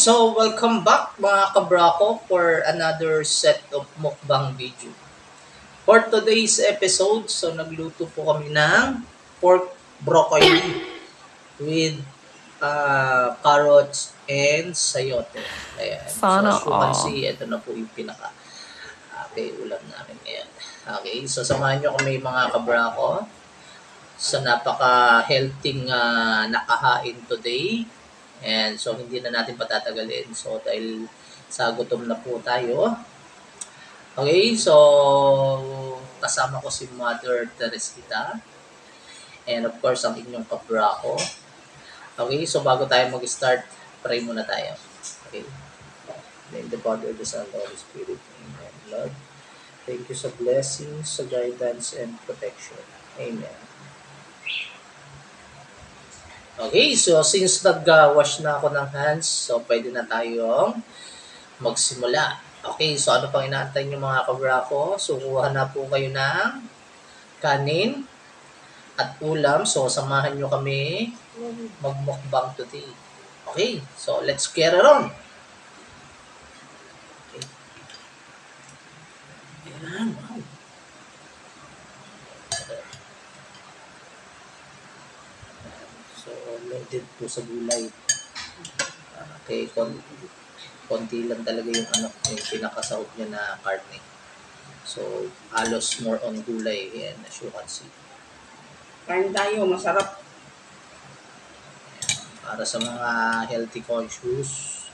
so welcome back mga kabrako for another set of mukbang video. For today's episode, so nagluto po kami ng pork broccoli with carrots and sayote. Ayan. So Sana as you can all. see, ito na po yung pinaka ulam namin ngayon. Okay, so samahan nyo kami mga kabrako sa napaka-healthy nakahain today. And so hindi na natin patatagalin. So dahil sa gutom na po tayo. Okay, so kasama ko si Mother Teresita. And of course, ang inyong kabrako. Okay, so bago tayo mag-start, pray muna tayo. Okay. Name the Father, the Son, the Holy Spirit. Amen. Lord, thank you sa blessings, sa guidance, and protection. Amen. Okay, so since nag-wash na ako ng hands, so pwede na tayong magsimula. Okay, so ano pang inaantay nyo mga kabrako? So kuha na po kayo ng kanin at ulam. So samahan nyo kami magmukbang today. Okay, so let's get it on. Okay. Ayan, wow. So loaded po sa gulay. Okay, konti lang talaga yung yung pinakasahog niya na karne. So, halos more on gulay and as you can see. Kain tayo, masarap. Para sa mga healthy conscious,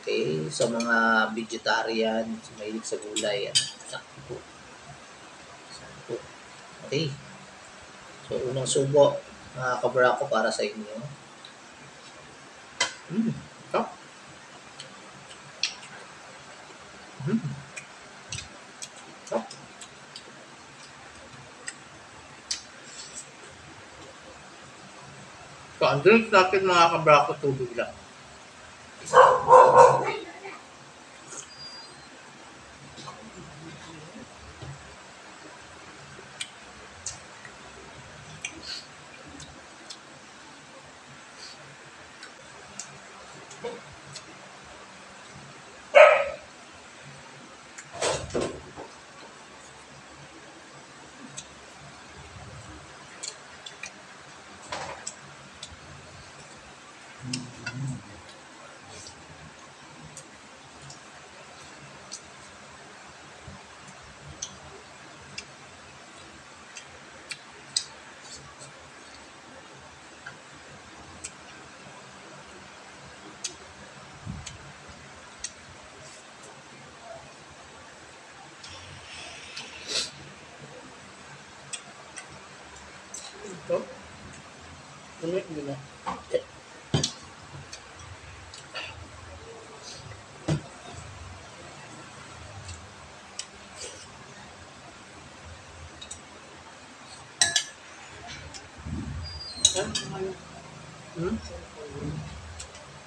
okay, sa mga vegetarian, mahilig sa gulay, sakto po. Sakto. Okay. So, unang subo, mga kabrako para sa inyo. Top. Top. So, ang drinks natin mga kabrako, tubig lang. Ito. Ulit nila.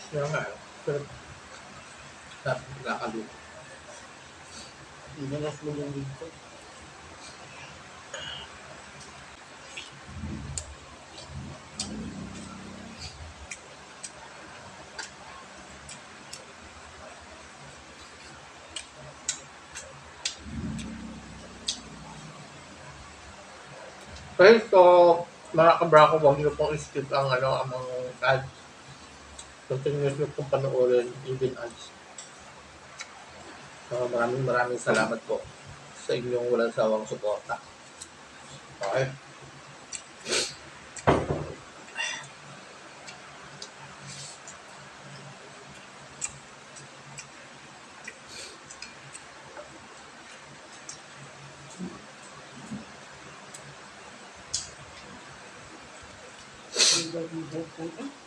Kaya nga, pero nakakaluto. Ibalas mo yung dito. Okay, so mga kabrako, huwag niyo pong skip ang ang mga ads. Continuous niyo pong panoorin, even ads. So, maraming salamat po sa inyong walang sawang suporta. Okay?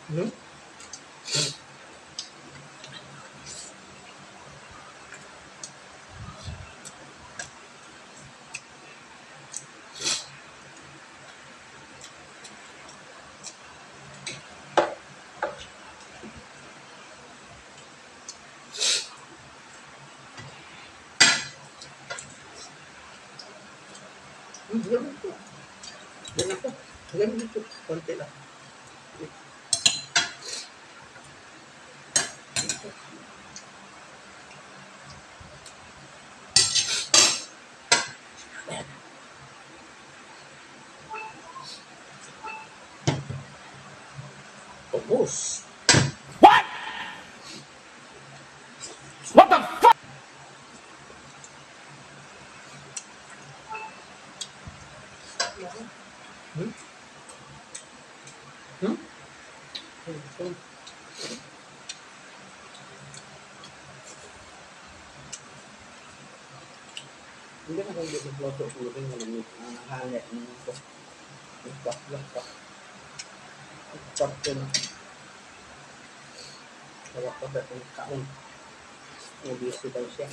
Hmm? Ganun po. Ganun po. Ganun po. Konti lang. Bangus. Hmm? Hmm? Hindi na kung dito floto uling malamig. Nakahalit ng ito. Lakpak. Lakpak yun. Kaya pa ba itong kaon? Obviously daw siya.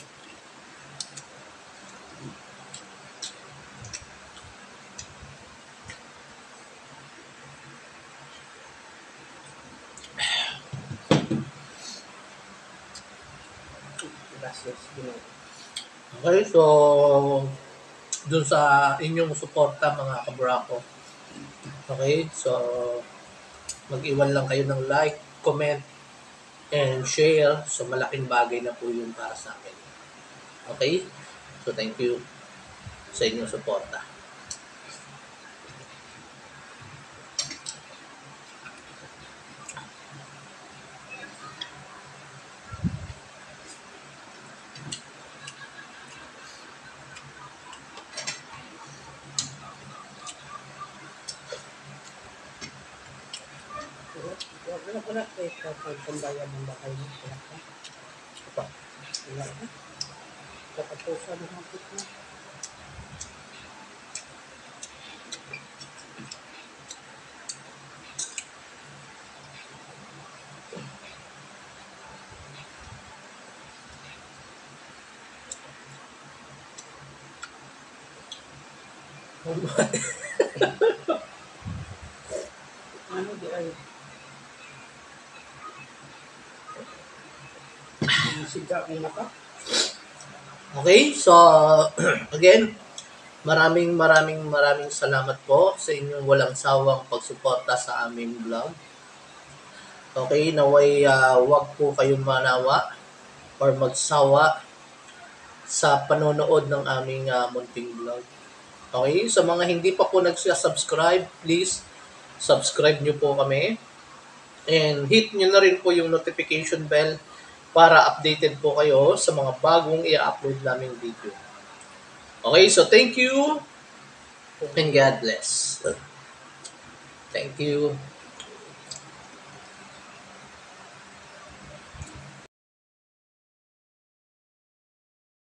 Gracias, Ginoo. Okay, so dun sa inyong suporta mga kabrako. Okay, so mag-iwan lang kayo ng like, comment, and share. So malaking bagay na po yun para sa akin. Okay? So thank you sa inyong suporta. Wala ko na pagpambayad ng bakay mo. Wala ka. Ito. Wala ka. Katapusan ng hapit na. Ano di ay? Siga ang mata. Okay, so again, maraming salamat po sa inyong walang sawang pagsuporta sa aming vlog. Okay, naway wag po kayong manawa or magsawa sa panonood ng aming munting vlog. Okay, sa mga hindi pa po nagsasubscribe, please subscribe nyo po kami. And hit nyo na rin po yung notification bell para updated po kayo sa mga bagong i-upload naming video. Okay, so thank you and God bless. Thank you.